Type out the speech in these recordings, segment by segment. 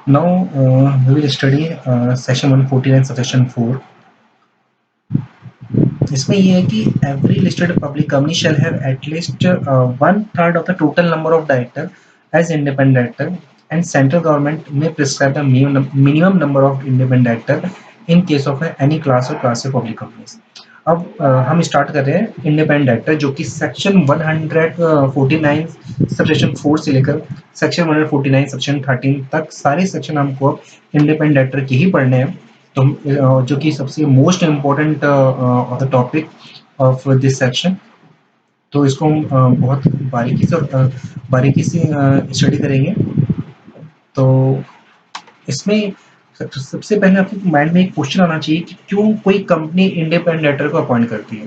Now we will study section 149 subsection 4. इसमें ये है कि every listed public company shall have at least one third of the total number of director as independent director, and central government may prescribe the minimum number of independent director in case of any class or class of public companies. अब हम start कर रहे हैं independent director, जो कि section 149 subsection 4 से लेकर section 149 section 13 तक सारे सेक्शन हमको इंडिपेंडेंट डायरेक्टर के ही पढ़ने हैं। तो जो कि सबसे most important of the topic of this section, तो इसको हम बहुत बारीकी से स्टडी करेंगे। तो इसमें सबसे पहले आपके माइंड में एक क्वेश्चन आना चाहिए कि क्यों कोई कंपनी इंडिपेंडेंट डायरेक्टर को अपॉइंट करती है।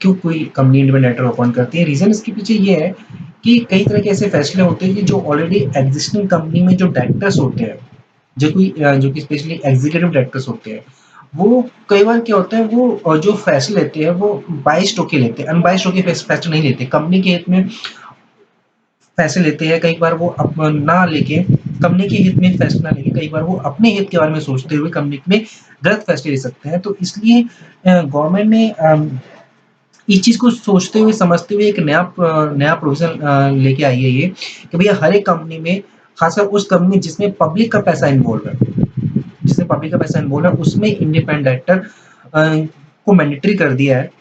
क्यों कोई कंपनी इंडिपेंडेंट डायरेक्टर को अपॉइंट करती है? रीजन इसके पीछे ये है कि कई तरह के ऐसे फैसले होते हैं कि जो ऑलरेडी एग्जिस्टिंग कंपनी में जो डायरेक्टर्स होते हैं, जो कि स्पेशली एग्जीक्यूटिव डायरेक्टर्स होते हैं, वो कई बार क्या होता है, वो जो फैसले लेते हैं वो बाइस्ड होके लेते हैं, अनबाइस्ड होके फैसले नहीं लेते। कंपनी के हित में फैसले लेते हैं, कई बार वो ना लेके कंपनी के हित में फैसला लेके कई बार वो अपने हित के बारे में सोचते हुए कंपनी में गलत फैसले ले सकते हैं। तो इसलिए गवर्नमेंट ने इस चीज को सोचते हुए समझते हुए एक नया प्रोविजन लेके आई है ये कि भैया हर एक कंपनी में, खासकर उस कंपनी जिसमें पब्लिक का पैसा इन्वॉल्व है, उसमें इंडिपेंडेंट डायरेक्टर को मैंडेटरी कर दिया है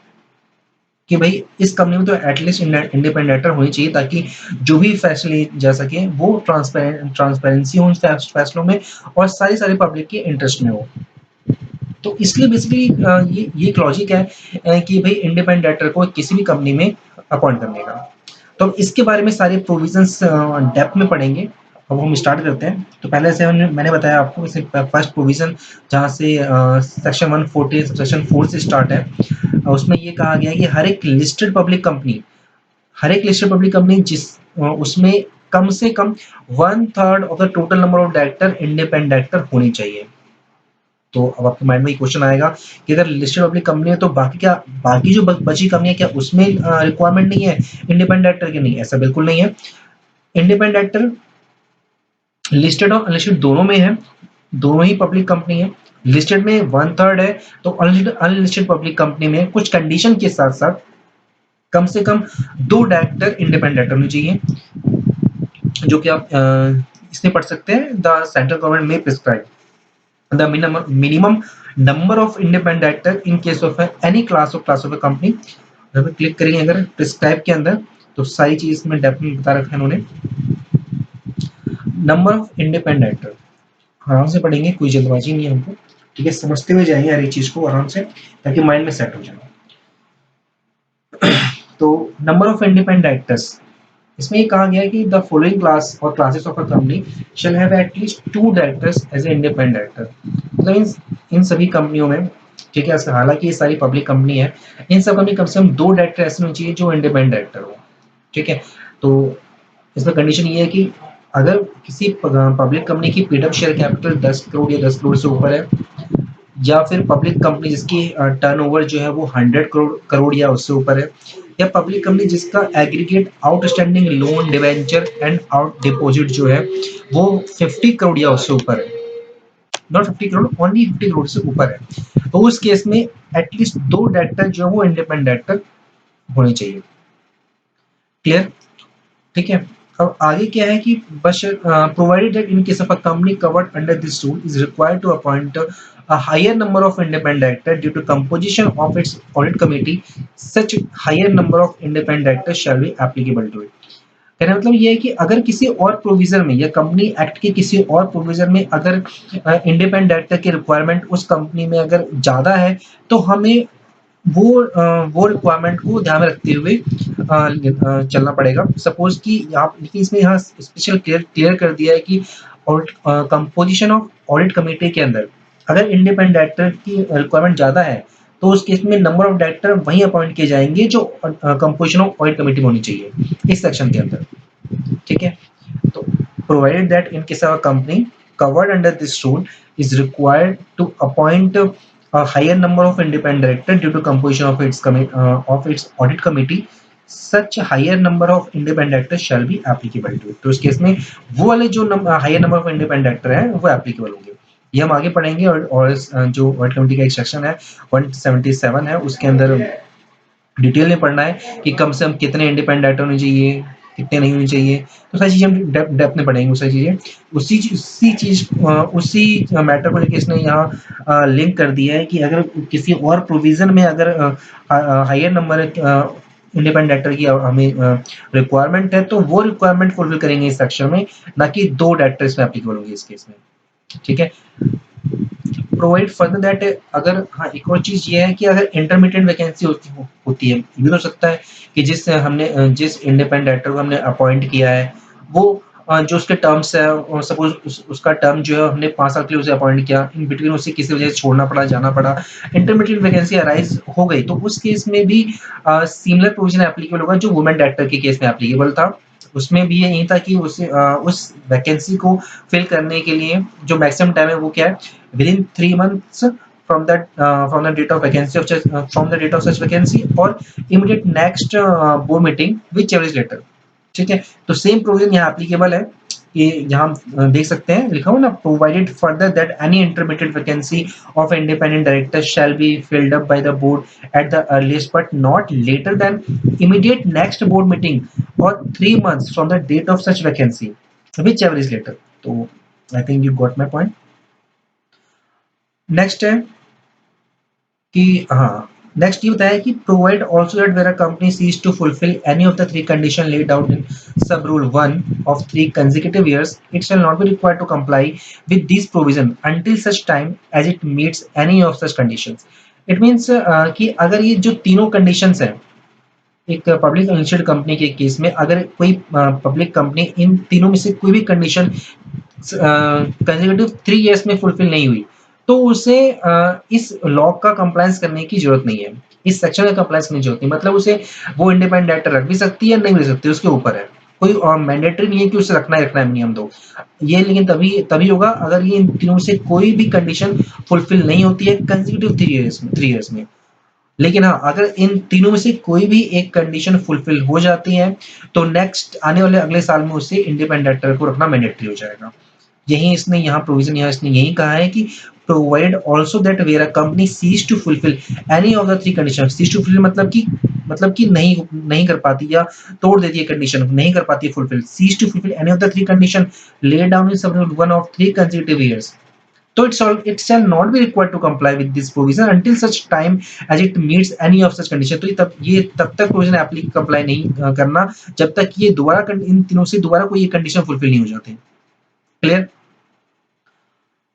कि भाई इस कंपनी में तो एटलीस्ट इंडिपेंडेंट डायरेक्टर होनी चाहिए, ताकि जो भी फैसले जा सके वो ट्रांसपेरेंसी हो उन फैसलों में और सारी पब्लिक के इंटरेस्ट में हो। तो इसलिए बेसिकली ये एक लॉजिक है कि भाई इंडिपेंडेंट डायरेक्टर को किसी भी कंपनी में अपॉइंट करने का। तो इसके बारे में सारे प्रोविजंस डेप्थ में पढ़ेंगे। अब हम स्टार्ट करते हैं। तो पहले से मैंने बताया आपको, इसे फर्स्ट प्रोविजन जहाँ से सेक्शन 140 सेक्शन 4 से स्टार्ट है, उसमें ये कहा गया है कि हर एक लिस्टेड पब्लिक कंपनी उसमें कम से कम 1/3 of the total number of director independent director होनी चाहिए। तो अब आपके माइंड में ये क्वेश्चन आएगा कि अगर लिस्टेड पब्लिक कंपनी है तो बाकी जो बची कंपनियां, क्या उसमें रिक्वायरमेंट नहीं है इंडिपेंडेंट डायरेक्टर की? नहीं, ऐसा बिल्कुल नहीं है। इंडिपेंडेंट डायरेक्टर लिस्टेड और अनलिस्टेड दोनों में है, दोनों ही पब्लिक कंपनी है। लिस्टेड में 1/3 है, तो अनलिस्टेड पब्लिक कंपनी में कुछ कंडीशन के साथ साथ कम से कम 2 डायरेक्टर इंडिपेंडेंट डायरेक्टर होने चाहिए, जो कि आप इसमें पढ़ सकते हैं। द सेंट्रल गवर्नमेंट में prescribe the minimum number of independent director in case of any class of a company। जब क्लिक करेंगे अगर प्रिस्क्राइब के अंदर, तो सारी चीज इसमें डेप्थ में बता रखा है इन्होंने। नंबर ऑफ इंडिपेंडेंट डायरेक्टर आराम से पढ़ेंगे, कोई जल्दबाजी नहीं है हमको, ठीक है? समझते हुए जाएंगे हर एक चीज को आराम से, ताकि माइंड में सेट हो जाए। तो नंबर ऑफ इंडिपेंडेंट डायरेक्टर्स, इसमें ये कहा गया है कि द फॉलोइंग क्लास और classes of a company shall have at least 2 directors as a independent director. मतलब इन सभी कंपनियों में, ठीक है, हालांकि ये सारी पब्लिक कंपनी है, इन सब कंपनी कम से कम 2 डायरेक्टर ऐसे होने चाहिए जो इंडिपेंडेंट डायरेक्टर हो, ठीक है? तो इसमें कंडीशन ये है कि अगर किसी पब्लिक कंपनी की पीडअप शेयर कैपिटल 10 करोड़ या 10 करोड़ से ऊपर है, या फिर पब्लिक कंपनी जिसकी टर्नओवर जो है वो 100 करोड़ या उससे ऊपर है, या पब्लिक कंपनी जिसका aggregate outstanding loan, debenture and out deposit जो है वो 50 करोड़ या उससे ऊपर है, नॉट 50 करोड़, ओनली 50 करोड़ से ऊपर है, तो उस केस में एटलीस्ट 2 डायरेक्टर जो वो इंडिपेंडेंट डायरेक्टर होने चाहिए। क्लियर? ठीक है। अब आगे क्या है कि बस provided that in case of a company covered under this rule is required to appoint a higher number of independent director due to composition of its audit committee, such higher number of independent directors shall be applicable to it। कहने मतलब ये है कि अगर किसी और provision में या कंपनी एक्ट के किसी और प्रोविजन में अगर इंडिपेंडेंट डायरेक्टर की रिक्वायरमेंट उस कंपनी में अगर ज्यादा है, तो हमें वो रिक्वायरमेंट को ध्यान में रखते हुए चलना पड़ेगा। सपोज कि आप, लेकिन इसमें यहाँ स्पेशल क्लियर कर दिया है कि कंपोजिशन ऑफ ऑडिट कमेटी के अंदर अगर इंडिपेंडेंट डायरेक्टर की रिक्वायरमेंट ज्यादा है, तो उस केस में नंबर ऑफ डायरेक्टर वही अपॉइंट किए जाएंगे जो कंपोजिशन ऑफ ऑडिट कमेटी में होनी चाहिए इस सेक्शन के अंदर, ठीक है? तो provided that in case of a company covered under this rule is required to appoint a higher number of independent director due to composition of its audit committee, such higher number of independent directors shall be applicable to it. तो इस case में वो वाले जो higher number of independent director हैं वो applicable होंगे। ये हम आगे पढ़ेंगे और जो ऑडिट कमेटी का एक सेक्शन है 177 है उसके अंदर डिटेल में पढ़ना है कि कम से कम कितने इंडिपेंडेंट डायरेक्टर होने चाहिए, कितने नहीं होने चाहिए, तो सारी चीज़ें हम डेप्थ में पढ़ेंगे। सारी चीज़ें उसी मैटर को लेके इसने यहाँ लिंक कर दिया है कि अगर किसी और प्रोविजन में अगर हायर नंबर इंडिपेंडेंट डायरेक्टर की हमें रिक्वायरमेंट है तो वो रिक्वायरमेंट फुलफिल करेंगे इस सेक्शन में, ना कि 2 डायरेक्टर इसमें एप्लीकेबल होंगे इस केस में। ठीक है, प्रोवाइड फर्दर दैट अगर हाँ एक और चीज ये है कि अगर इंटरमीडिएट वैकेंसी होती है, ये हो सकता है कि जिस इंडिपेंडेंट डायरेक्टर को हमने अपॉइंट किया है वो जो उसके टर्म्स है, सपोज उसका टर्म जो है हमने 5 साल के लिए उसे अपॉइंट किया, इन बिटवीन उसे किसी वजह से छोड़ना पड़ा, जाना पड़ा, इंटरमीडिएट वैकेंसी अराइज हो गई, तो उस केस में भी सिमिलर प्रोविजन एप्लीकेबल होगा जो वुमेन डायरेक्टर के केस में एप्लीकेबल था। उसमें भी यही था कि उस वैकेंसी को फिल करने के लिए जो मैक्सिमम टाइम है वो क्या है, within 3 months from the date of vacancy of from the date of such vacancy or immediate next board meeting whichever is later। ठीक है, तो सेम प्रोविजन यहाँ एप्लीकेबल है कि यहाँ देख सकते हैं लिखा हुआ ना, provided further that any intermediate vacancy of independent director shall be filled up by the board at the earliest but not later than immediate next board meeting और 3 months from the date of such vacancy whichever is later। तो I think you got my point. Next है कि हाँ, next ये बताया कि provide also that where a company ceases to fulfil any of the 3 condition laid out in sub rule 1 of 3 consecutive years it shall not be required to comply with these provision until such time as it meets any of such conditions। it means कि अगर ये जो तीनों conditions हैं एक public listed company के case में, अगर कोई पब्लिक कंपनी इन तीनों में से कोई भी कंडीशन कंसेक्यूटिव 3 इयर्स में फुलफिल नहीं हुई तो उसे इस लॉ का कंप्लायंस करने की जरूरत नहीं है, इस सेक्शन का कंप्लायंस करने की जरूरत नहीं, मतलब उसे वो इंडिपेंडेंट डायरेक्टर रख भी सकती है नहीं भी रख सकती, उसके ऊपर है, कोई मैंडेटरी नहीं है कि उसे रखना ही रखना है नियम 2 ये, लेकिन तभी तभी होगा अगर ये इन तीनों से कोई भी कंडीशन फुलफिल नहीं होती है कंसेक्यूटिव 3 इयर्स में। लेकिन हाँ, अगर इन तीनों में से कोई भी एक कंडीशन फुलफिल हो जाती है तो नेक्स्ट आने वाले अगले साल में उसे इंडिपेंडेंट डायरेक्टर को रखना मैंडेटरी हो जाएगा। यही इसने यहाँ प्रोविजन यहाँ इसने यही कहा है कि provide also that where a company ceases to fulfil any of the 3 condition. Ceases to fulfil मतलब कि नहीं नहीं कर पाती या तोड़ देती है कंडीशन, नहीं कर पाती है fulfil. Ceases to fulfil any of the 3 condition laid down in sub rule 1 of 3 consecutive years तो it shall not be required to comply with this provision until such time as it meets any of such condition। तो ये तब तक provision apply नहीं करना जब तक ये दोबारा इन तीनों से दोबारा कोई एक कंडीशन फुलफिल नहीं हो जाते। Clear?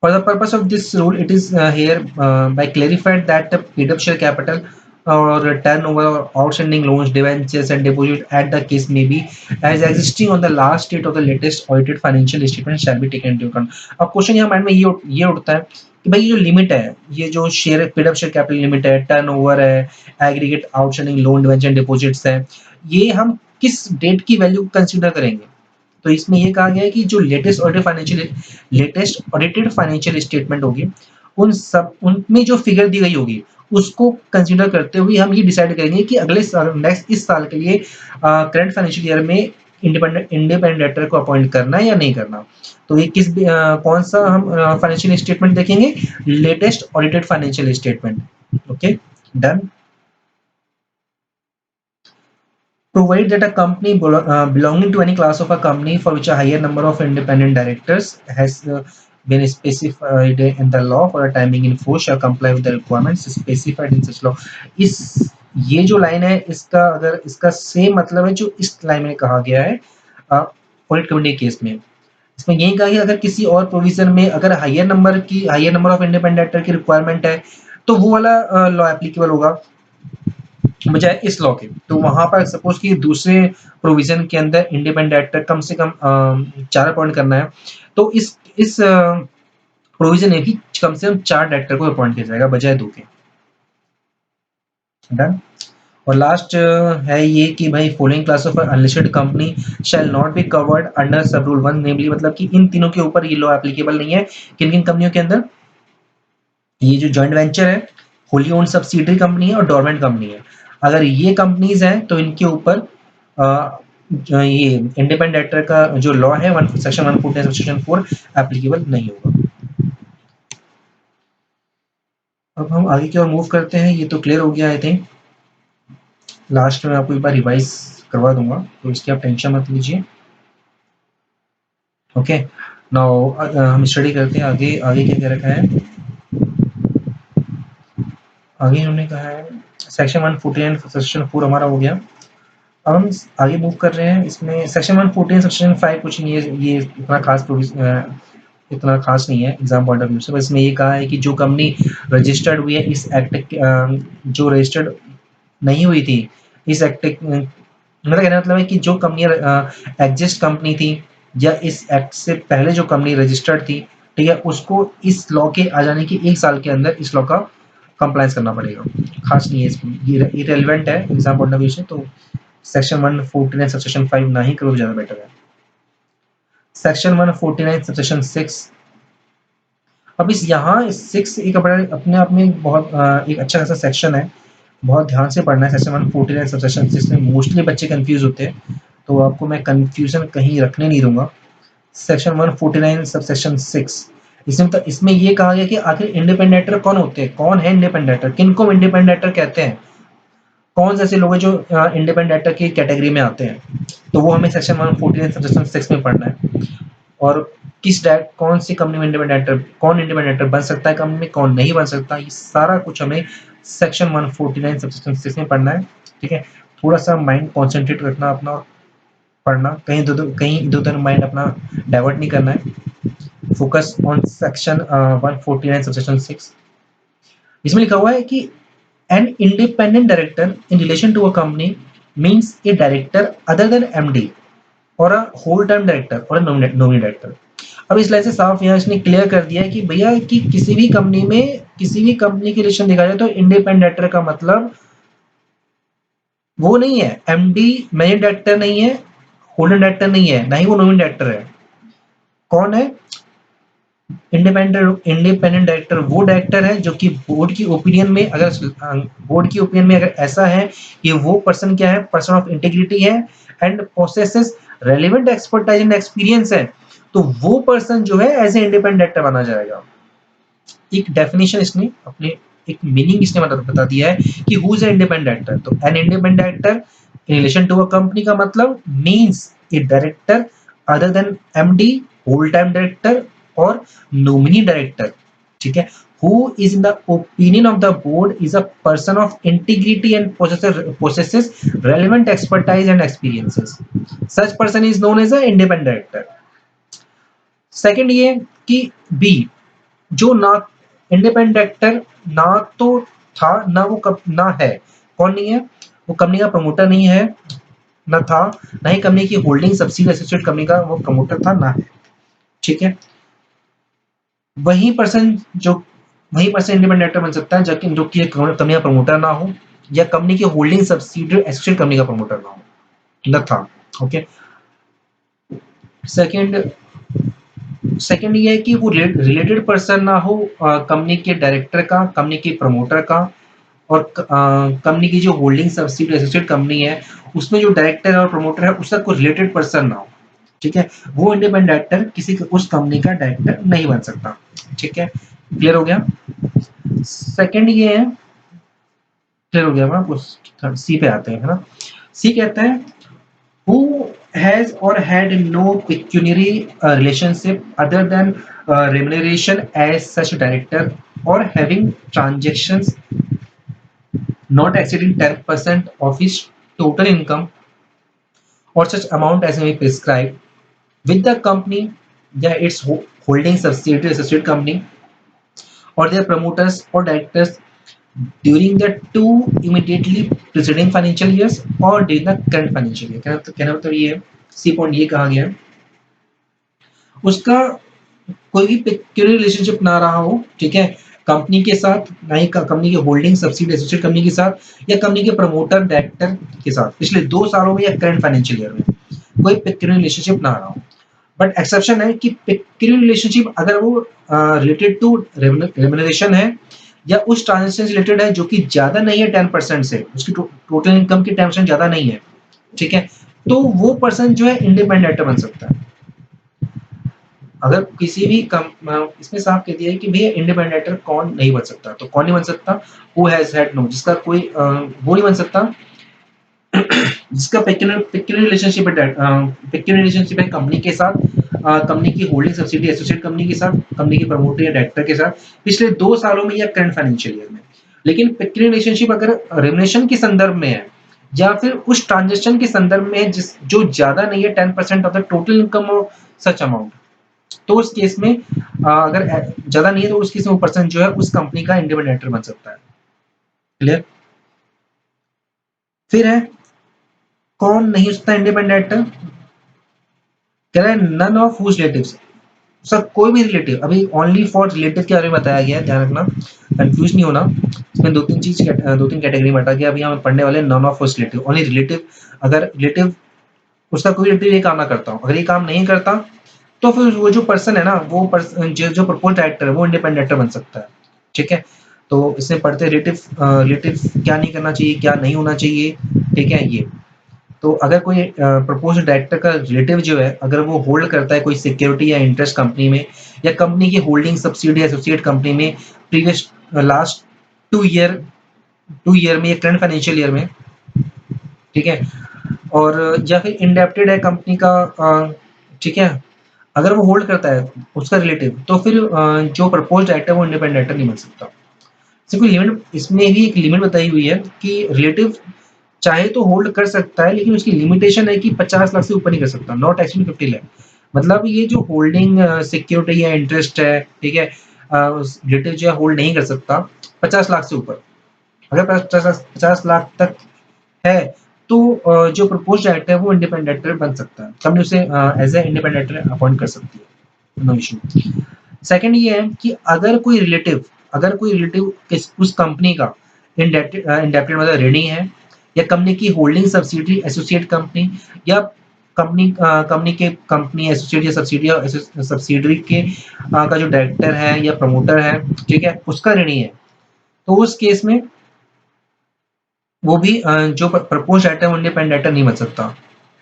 For the purpose of this rule, it is here by clarified that the paid-up share capital or turnover or outstanding loans, debentures and deposit at the case may be as existing on the last date of the latest audited financial statement shall be taken into account। अब question यहाँ mind में ये उठता है कि भाई ये जो लिमिट है, ये जो share paid up share capital limit है, टर्नओवर है, aggregate outstanding loan debenture deposits है, ये हम किस डेट की वैल्यू कंसीडर करेंगे? तो इसमें ये कहा गया है कि जो लेटेस्ट ऑडिटेड फाइनेंशियल स्टेटमेंट होगी उनमें जो फिगर दी गई होगी उसको कंसीडर करते हुए हम ये डिसाइड करेंगे कि अगले साल नेक्स्ट इस साल के लिए करंट फाइनेंशियल ईयर में इंडिपेंडेंट डायरेक्टर को अपॉइंट करना है या नहीं करना। तो ये कौन सा हम फाइनेंशियल स्टेटमेंट देखेंगे? Latest audited financial statement. Okay, done. Provide that a company belonging to any class of a company for which a higher number of independent directors has been specified in the law for a timing in force shall comply with the requirements specified in such law। इस ये जो line है इसका अगर इसका same मतलब है जो इस लाइन में कहा गया है ऑडिट कमेटी केस में, इसमें यही कहा कि अगर किसी और प्रोविजन में अगर higher number of independent director की रिक्वायरमेंट है तो वो वाला लॉ एप्लीकेबल होगा बजाय इस लॉ के। तो वहां पर सपोज कि दूसरे प्रोविजन के अंदर इंडिपेंडेंट डायरेक्टर कम से कम 4 अपॉइंट करना है तो इस प्रोविजन में भी कम से कम 4 डायरेक्टर को अपॉइंट किया जाएगा बजाय 2 के। डन। और लास्ट है ये कि भाई following class of unlisted company shall not be covered under sub rule 1 नेमली, मतलब कि इन तीनों के ऊपर ये लॉ एप्लीकेबल नहीं है। किन किन कंपनियों के अंदर? ये जो जॉइंट वेंचर है, होली ओन्ड सब्सिडियरी कंपनी है और डोरमेंट कंपनी है। अगर ये कंपनीज हैं तो इनके ऊपर ये इंडिपेंडेंट डायरेक्टर का जो लॉ है सेक्शन 114 सेक्शन 4 एप्लीकेबल नहीं होगा। अब हम आगे की ओर मूव करते हैं। ये तो क्लियर हो गया आई थिंक। लास्ट में आपको एक बार रिवाइज करवा दूंगा, तो इसकी आप टेंशन मत लीजिए। ओके, नाउ हम स्टडी करते हैं आगे। आगे क्या कह रखा है? आगे हमने कहा है सेक्शन 114 सेक्शन 4 हमारा हो गया। अब हम आगे मूव कर रहे हैं। इसमें सेक्शन 114 सेक्शन 5 कुछ नहीं है, ये इतना खास नहीं है एग्जाम पॉइंट ऑफ व्यू से। बस इसमें ये कहा है कि जो कंपनी रजिस्टर्ड हुई है इस एक्ट जो रजिस्टर्ड नहीं हुई थी इस एक्ट, मेरा कहना मतलब है कि जो कंपनी एग्जिस्ट कंपनी थी या इस एक्ट से पहले जो कंपनी रजिस्टर्ड थी, ठीक है, उसको इस लॉ के आ जाने के 1 साल के अंदर इस लॉ का कंप्लायंस करना पड़ेगा। खास नहीं है, ये इरेलेवेंट है एग्जाम पॉइंट ऑफ व्यू से, तो सेक्शन 149 सबसेक्शन 5 ना ही करो ज्यादा बेटर है। Section 149 subsection 6। अब इस यहाँ 6 एक बड़ा अपने आप में बहुत एक अच्छा खासा सेक्शन है, बहुत ध्यान से पढ़ना है। सेक्शन 149 सबसेक्शन 6 में मोस्टली बच्चे कंफ्यूज होते हैं, तो आपको मैं कंफ्यूजन कहीं रखने नहीं दूंगा। सेक्शन 149 सबसेक्शन 6, इसमें ये कहा गया कि आखिर इंडिपेंडेंट डायरेक्टर कौन होते हैं, कौन है इंडिपेंडेंट डायरेक्टर, किनको इंडिपेंडेंट डायरेक्टर कहते हैं, कौन से ऐसे लोग हैं जो इंडिपेंडेंट डायरेक्टर की कैटेगरी में आते हैं, तो वो हमें सेक्शन 149 सबसेक्शन 6 में पढ़ना है। और कौन सी कंपनी में इंडिपेंडेंट डायरेक्टर, कौन इंडिपेंडेंट डायरेक्टर बन सकता है कंपनी में, कौन नहीं बन सकता, ये सारा कुछ हमें सेक्शन 149 सबसेक्शन 6 में पढ़ना है। ठीक है, थोड़ा सा माइंड कॉन्सेंट्रेट रखना अपना और पढ़ना, कहीं इधर उधर माइंड अपना डाइवर्ट नहीं करना है। Focus on section 149 subsection 6। इसमें लिखा हुआ है कि an independent director in relation to a company means a director other than MD or a whole time director or a nominee director। अब इस लाइन से साफ यहाँ इसने क्लियर कर दिया है कि भैया कि किसी भी कंपनी की रिलेशन देखा जाए तो इंडिपेंडेंट डायरेक्टर का मतलब वो नहीं है, एमडी मैनेजिंग डायरेक्टर नहीं है, होल्डर डायरेक्टर नहीं है, ना ही वो नॉमिनी डायरेक्टर है। कौन है इंडिपेंडेंट डायरेक्टर? वो डायरेक्टर है जो कि बोर्ड की ओपिनियन में अगर ऐसा है कि वो पर्सन क्या है, पर्सन ऑफ इंटीग्रिटी है and possesses relevant expertise and experience है, तो वो पर्सन जो है एज ए इंडिपेंडेंट डायरेक्टर माना जाएगा। एक डेफिनेशन इसने अपने एक मीनिंग इसने बता दिया है कि who is a independent director. तो an independent director in relation to a company का मतलब means a director other than MD, whole time director और नॉमिनी डायरेक्टर। ठीक है, who is in the opinion of the board is a person of integrity and possesses relevant expertise and experiences. Such person is known as a independent director. Second ये कि B, जो ना independent director ना तो था ना वो ना है, कौन नहीं है, वो कंपनी का प्रमोटर नहीं है, ना था, ना ही कंपनी की होल्डिंग सब्सिडी एसोसिएट कंपनी का वो प्रमोटर था, ना है। ठीक है, वही पर्सन इंडिपेंडेंट डायरेक्टर बन सकता है जबकि जो कि कंपनी का प्रमोटर ना हो या कंपनी की होल्डिंग सब्सिडी एसोसिएट कंपनी का प्रमोटर ना हो, न था। ओके, सेकंड ये है कि वो रिलेटेड पर्सन ना हो कंपनी के डायरेक्टर का, कंपनी के प्रमोटर का, और कंपनी की जो होल्डिंग सब्सिडी एसोसिएट कंपनी है उसमें जो डायरेक्टर और प्रमोटर है उसका कोई रिलेटेड पर्सन ना हो। ठीक है, वो इंडिपेंडेंट डायरेक्टर उस कंपनी का डायरेक्टर नहीं बन सकता। ठीक है, क्लियर हो गया। सेकंड ये है, क्लियर हो गया ना। सी पे आते हैं, है ना। सी कहता है who has or had no pecuniary relationship other than remuneration as such director or having transactions not exceeding 10% of his total income or such amount as may be prescribed with the company, its holding subsidiary associate company or their promoters or directors during the 2 immediately preceding financial years or during the current financial year। कहना मतलब ये है, C point ये कहा गया है उसका कोई भी पेक्यूलियर रिलेशनशिप ना रहा हो, ठीक है, कंपनी के साथ, ना ही कंपनी की होल्डिंग सब्सिडी एसोसिएट कंपनी के साथ या कंपनी के प्रमोटर डायरेक्टर के साथ पिछले 2 सालों में या करंट फाइनेंशियल ईयर में कोई पेक्यूलियर रिलेशनशिप ना रहा हो। बट एक्सेप्शन है कि पेक्यूलियर रिलेशनशिप अगर वो रिलेटेड टू रेम्युनरेशन है या उस ट्रांजेक्शन से रिलेटेड है जो कि ज्यादा नहीं है 10% से, उसकी टोटल इनकम की 10% ज्यादा नहीं है, ठीक है, तो वो पर्सन जो है इंडिपेंडेंट डायरेक्टर बन सकता है। अगर किसी भी इसमें साफ कह दिया है कि भैया इंडिपेंडेंट डायरेक्टर कौन नहीं बन सकता, तो कौन नहीं बन सकता, हु हैज हैड नो, जिसका कोई वो नहीं बन सकता जिसका पेक्यूलियर रिलेशनशिप है, पेक्यूलियर रिलेशनशिप है कंपनी के साथ, कंपनी की होल्डिंग सब्सिडी एसोसिएट कंपनी के साथ, कंपनी के प्रमोटर या डायरेक्टर के साथ पिछले 2 सालों में या करंट फाइनेंशियल ईयर में। लेकिन पेक्यूलियर रिलेशनशिप अगर रेमुनरेशन के संदर्भ में है या फिर उस ट्रांजेक्शन के संदर्भ में है जिस जो ज्यादा नहीं है 10% of the total income of such amount, तो उस केस में अगर ज्यादा नहीं है तो उस केस में वो पर्सन जो है उस कंपनी का इंडिपेंडेंट डायरेक्टर बन सकता है। क्लियर? फिर है कौन नहीं हो सकता इंडिपेंडेंट डायरेक्टर, कह रहा है नन ऑफ हुज रिलेटिव्स, सब कोई भी रिलेटिव, अभी ओनली फॉर रिलेटिव के बारे में बताया गया है, ध्यान रखना, कंफ्यूज नहीं होना, इसमें दो तीन कैटेगरी में हटा गया, अभी हम पढ़ने वाले none of whose relative, only relative, अगर रिलेटिव उसका कोई रिलेटिव ये काम ना करता हो, अगर ये काम नहीं करता तो फिर वो जो पर्सन है ना, वो पर्सन जो प्रपोज डायरेक्टर है वो इंडिपेंडेंट डायरेक्टर बन सकता है, ठीक है। तो इसमें पढ़ते रिलेटिव, रिलेटिव क्या नहीं करना चाहिए, क्या नहीं होना चाहिए, ठीक है ये। तो अगर कोई प्रपोज डायरेक्टर का रिलेटिव जो है अगर वो होल्ड करता है कोई सिक्योरिटी या इंटरेस्ट कंपनी में या कंपनी की होल्डिंग सब्सिडी एसोसिएट कंपनी में प्रीवियस लास्ट 2 ईयर में या करंट फाइनेंशियल ईयर में, ठीक है, और या फिर इंडेप्टेड है कंपनी का, ठीक है, अगर वो होल्ड करता है उसका रिलेटिव, तो फिर जो प्रपोज डायरेक्टर वो इंडिपेंडेंट डायरेक्टर नहीं बन सकता। इसमें कोई लिमिट, इसमें भी एक लिमिट बताई हुई है कि रिलेटिव चाहे तो होल्ड कर सकता है लेकिन उसकी लिमिटेशन है कि 50 लाख से ऊपर नहीं कर सकता, नॉट एक्चुअली 50 लाख। मतलब ये जो होल्डिंग सिक्योरिटी या इंटरेस्ट है, ठीक है, रिलेटिव जो है होल्ड नहीं कर सकता 50 लाख से ऊपर। अगर 50 लाख तक है तो जो प्रपोज डायरेक्टर है वो इंडिपेंडेंट डायरेक्टर बन सकता है, कंपनी उसे as a independent director appoint कर सकती है, नो इशू। सेकंड ये है कि अगर कोई रिलेटिव उस कंपनी का इंडेप्टेड मतलब ऋणी है या कंपनी की होल्डिंग सब्सिडी एसोसिएट कंपनी या कंपनी के कंपनी एसोसिएट या सब्सिडरी के का जो डायरेक्टर है या प्रमोटर है, ठीक है, उसका ऋणी है, तो उस केस में वो भी जो प्रपोज डायरेक्टर है वो इंडिपेंडेंट डायरेक्टर नहीं बन सकता।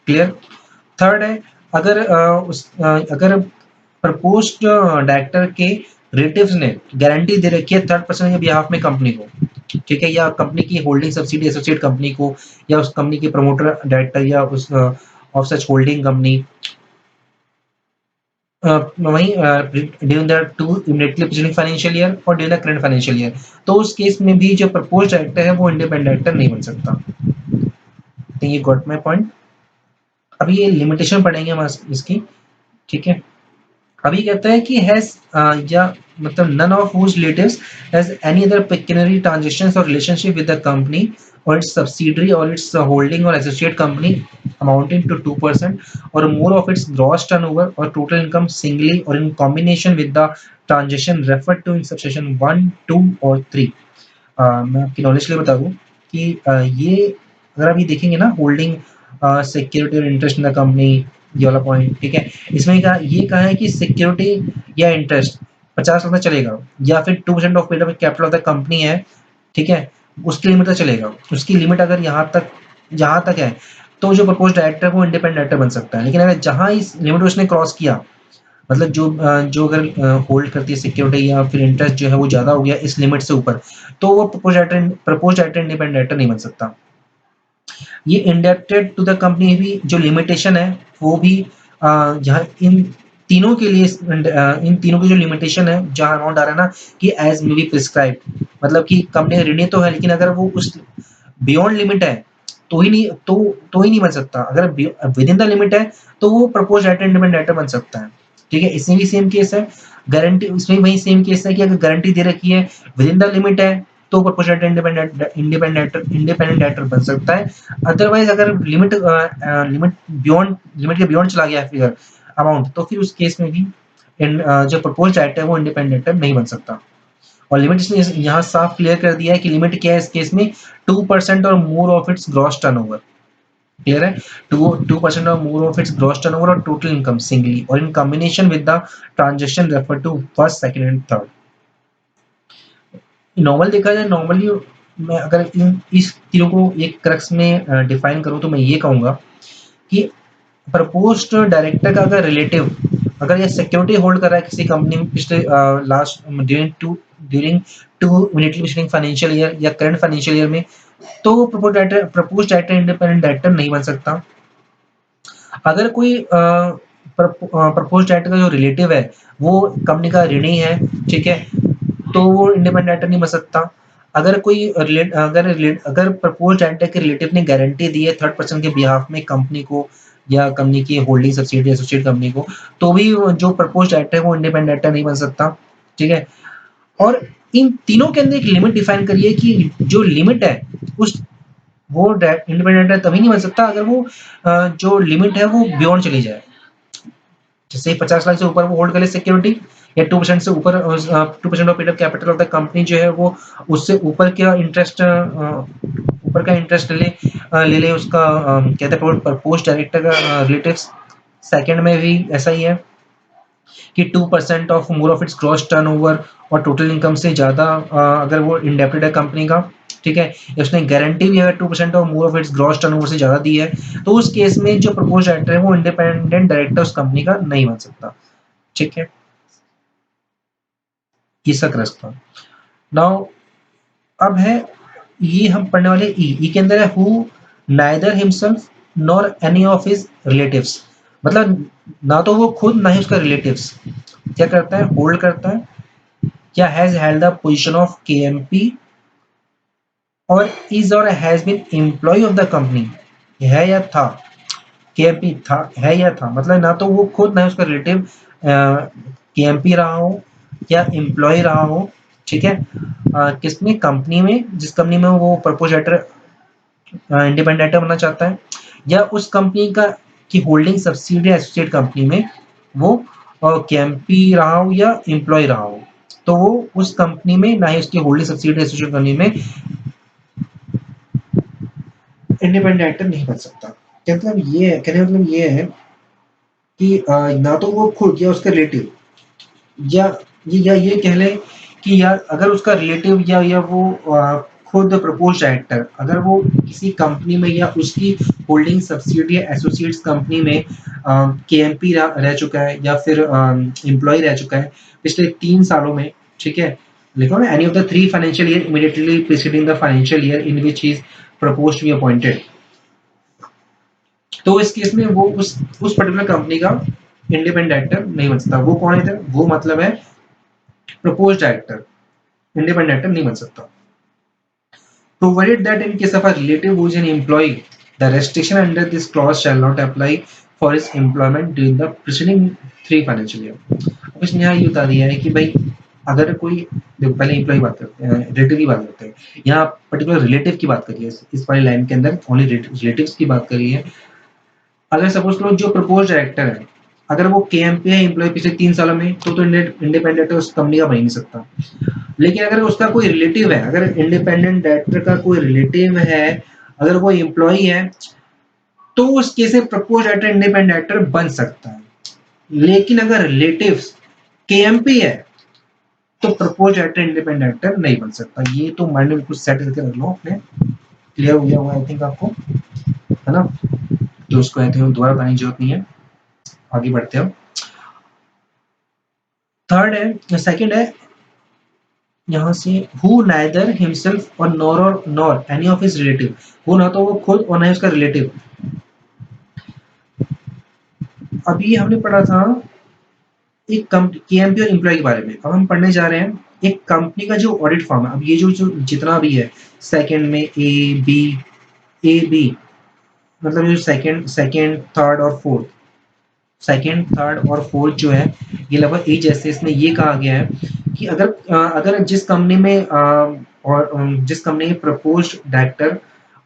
क्लियर? थर्ड है अगर प्रपोज्ड डायरेक्टर के रिलेटिव्स ने गारंटी दे रखी है थर्ड पर्सन के बिहाफ में कंपनी को, ठीक है, या कंपनी की होल्डिंग सब्सिडी एसोसिएट कंपनी को या उस कंपनी के प्रमोटर डायरेक्टर या उस ऑफ सच होल्डिंग कंपनी, वहीं during the two immediately preceding financial year और during the current financial year, तो उस केस में भी जो प्रपोज डायरेक्टर है वो इंडिपेंडेंट डायरेक्टर नहीं बन सकता। तो ये गॉट माय पॉइंट। अभी ये लिमिटेशन पढ़ेंगे हम इसकी, ठीक है। अभी कहता है कि हैज या मतलब none of whose relatives has any other pecuniary transactions or relationship with the company or its subsidiary or its holding or associate company amounting to 2% और more of its gross turnover और total income singly और in combination with the transaction referred to in subsection 1, 2 और 3। मैं आपकी knowledge के लिए बता दूं कि ये अगर अभी देखेंगे ना होल्डिंग सिक्योरिटी और इंटरेस्ट इन द कंपनी, ये वाला पॉइंट, ठीक है, इसमें कहा है कि सिक्योरिटी या इंटरेस्ट 50 लाख तक चलेगा या फिर 2% of paid capital of the company है, ठीक है, उसकी लिमिट तक चलेगा। उसकी लिमिट अगर यहाँ तक है तो जो प्रपोज डायरेक्टर वो इंडिपेंडेंट डायरेक्टर बन सकता है, लेकिन अगर जहां इस लिमिट उसने क्रॉस किया, मतलब जो अगर होल्ड करती है सिक्योरिटी या फिर इंटरेस्ट जो है वो ज्यादा हो गया इस लिमिट से ऊपर, तो वो प्रपोज डायरेक्टर इंडिपेंडेंट डायरेक्टर नहीं बन सकता। ये इंडेप्टेड टू द कंपनी भी जो लिमिटेशन है वो भी यहाँ इन तीनों के लिए इन तीनों की जो लिमिटेशन है जहाँ अमाउंट आ रहा है ना कि एज मे बी प्रिस्क्राइब, मतलब कि कंपनी ऋणी तो है लेकिन अगर वो उस बियॉन्ड लिमिट है तो ही नहीं बन सकता। अगर विद इन द लिमिट है तो वो प्रपोज डायरेक्टर इंडिपेंडेंट डायरेक्टर बन सकता है, ठीक है। इसमें भी सेम केस है, गारंटी इसमें वही सेम केस है कि अगर गारंटी दे रखी है विद इन द लिमिट है तो प्रपोज डायरेक्टर इंडिपेंडेंट डायरेक्टर बन सकता है। अदरवाइज अगर लिमिट के बियॉन्ड चला गया फिगर अमाउंट, तो फिर उस केस में भी जो प्रपोज डायरेक्टर है वो इंडिपेंडेंट डायरेक्टर नहीं बन सकता। और लिमिट इसने यहाँ साफ क्लियर कर दिया है कि लिमिट क्या है इस केस में 2% और more of its gross turnover. Clear है? 2% और more of its gross turnover और टोटल इनकम सिंगली और in combination with the transaction refer to first, second and third. Normal देखा जाए, नॉर्मली मैं अगर इस तीनों को एक क्रक्स में डिफाइन करूँ तो मैं ये कहूँगा कि प्रपोज्ड डायरेक्टर का अगर रिलेटिव अगर ये सिक्योरिटी होल्ड कर रहा है किसी कंपनी में पिछले last during two immediately preceding financial year या करंट फाइनेंशियल ईयर में, तो प्रपोज्ड डायरेक्टर इंडिपेंडेंट डायरेक्टर नहीं बन सकता। अगर कोई प्रपोज्ड डायरेक्टर का जो रिलेटिव है वो कंपनी का ऋणी है, ठीक है, तो वो इंडिपेंडेंट डायरेक्टर नहीं बन सकता। अगर कोई अगर प्रपोज्ड डायरेक्टर के रिलेटिव ने गारंटी दी है थर्ड पर्सन के बिहाफ में कंपनी को या कंपनी की होल्डिंग सब्सिडियरी एसोसिएट कंपनी को, तो भी जो प्रपोज्ड डायरेक्टर है वो इंडिपेंडेंट डायरेक्टर नहीं बन सकता, ठीक है। और इन तीनों के अंदर एक लिमिट डिफाइन करिए कि जो लिमिट है उस वो इंडिपेंडेंट डायरेक्टर तभी नहीं बन सकता अगर वो जो लिमिट है वो बियॉन्ड चली जाए। जैसे 50 लाख से ऊपर वो होल्ड करे सिक्योरिटी या 2% से ऊपर 2% of paid capital of the company जो है वो उससे ऊपर का इंटरेस्ट ऊपर का इंटरेस्ट ले ले उसका कहते हैं प्रपोज डायरेक्टर का रिलेटिव्स। सेकंड में भी ऐसा ही है कि 2% of more of its gross turnover और टोटल इनकम से ज़्यादा अगर वो इंडेप्टेड है कंपनी का, ठीक है, उसने गारंटी भी अगर 2% और more of its gross turnover से ज़्यादा दी है, तो उस केस में जो प्रपोज डायरेक्टर है वो इंडिपेंडेंट डायरेक्टर उस कंपनी का नहीं बन सकता, ठीक है। ये सब रखता नाउ। अब है ये हम पढ़ने वाले ई के अंदर है who neither himself nor any of his relatives. मतलब ना तो वो खुद ना ही उसका रिलेटिव्स क्या करता है, होल्ड करता है क्या has held the position of KMP और इज और has been employ of the company, है या था, केएमपी था है या था, मतलब ना तो वो खुद ना उसका रिलेटिव केएमपी रहा हो या एम्प्लॉय रहा हो, ठीक है, किसमें कंपनी में जिस कंपनी में वो प्रपोज डायरेक्टर इंडिपेंडेंट डायरेक्टर बनना चाहता है, या उस कंपनी का की होल्डिंग सब्सिडियरी एसोसिएट कंपनी में वो केएमपी रहा हो या एम्प्लॉय रहा हो, तो वो उस कंपनी में ना ही उसकी होल्डिंग सब्सिडियरी एसोसिएट कंपनी में इंडिपेंडेंट डायरेक्टर नहीं बन सकता। मतलब ये है, कहने मतलब ये है कि ना तो वो खुद या उसका रिलेटिव या ये कह लें कि यार अगर उसका रिलेटिव या वो खुद प्रपोज डायरेक्टर अगर वो किसी कंपनी में या उसकी होल्डिंग सब्सिडियरी एसोसिएट्स कंपनी में केएमपी रह चुका है या फिर एम्प्लॉय रह चुका है पिछले 3 सालों में, ठीक है, लिखो ना any of the 3 financial year immediately preceding the financial year in which he is proposed to be appointed, तो इस केस में वो उस पर्टिकुलर कंपनी का इंडिपेंडेंट डायरेक्टर नहीं बन सकता। वो कौन है, वो मतलब है प्रपोज डायरेक्टर, इंडिपेंडेंट डायरेक्टर नहीं बन सकता। Provided that in case of a relative who is an employee, the restriction under this clause shall not apply for his employment during the preceding 3 financial year। अब इसने यहाँ ये बता दिया है कि भाई अगर कोई, देखो पहले एम्प्लॉय बात करते हैं, रिलेटिव की बात करते हैं, यहाँ पर्टिकुलर रिलेटिव की बात करिए, इस वाली लाइन के अंदर ओनली रिलेटिव्स की बात करिए। अगर सपोज करो जो प्रपोज डायरेक्टर है अगर वो केएमपी है एम्प्लॉय पिछले 3 सालों में, तो इंडिपेंडेंट उस कंपनी का बन ही नहीं सकता। लेकिन अगर उसका कोई रिलेटिव है, अगर इंडिपेंडेंट डायरेक्टर का कोई रिलेटिव है, अगर वो एम्प्लॉय है, तो उस केस में प्रपोज डायरेक्टर इंडिपेंडेंट डायरेक्टर बन सकता है। लेकिन अगर रिलेटिव्स केएमपी है तो प्रपोज डायरेक्टर इंडिपेंडेंट डायरेक्टर नहीं बन सकता। ये तो माइंड में कुछ सेट करके रख लो अपने, क्लियर हो गया होगा आई थिंक आपको, है ना, तो उसको आई थिंक दोबारा बताने की जरूरत नहीं है। आगे बढ़ते हो। थर्ड है, सेकंड है यहाँ से हु नाइदर हिमसेल्फ और nor any of his relative, वो ना तो वो खुद और ना ही उसका रिलेटिव। अभी हमने पढ़ा था एक केएमपी और एम्प्लॉय के बारे में, अब हम पढ़ने जा रहे हैं एक कंपनी का जो ऑडिट फॉर्म है। अब ये जो जितना भी है सेकंड में ए बी मतलब जो सेकंड थर्ड और फोर्थ, सेकंड थर्ड और फोर्थ जो है ये लगभग एक जैसे। इसमें ये कहा गया है कि अगर जिस कंपनी में जिस कंपनी में प्रपोज्ड डायरेक्टर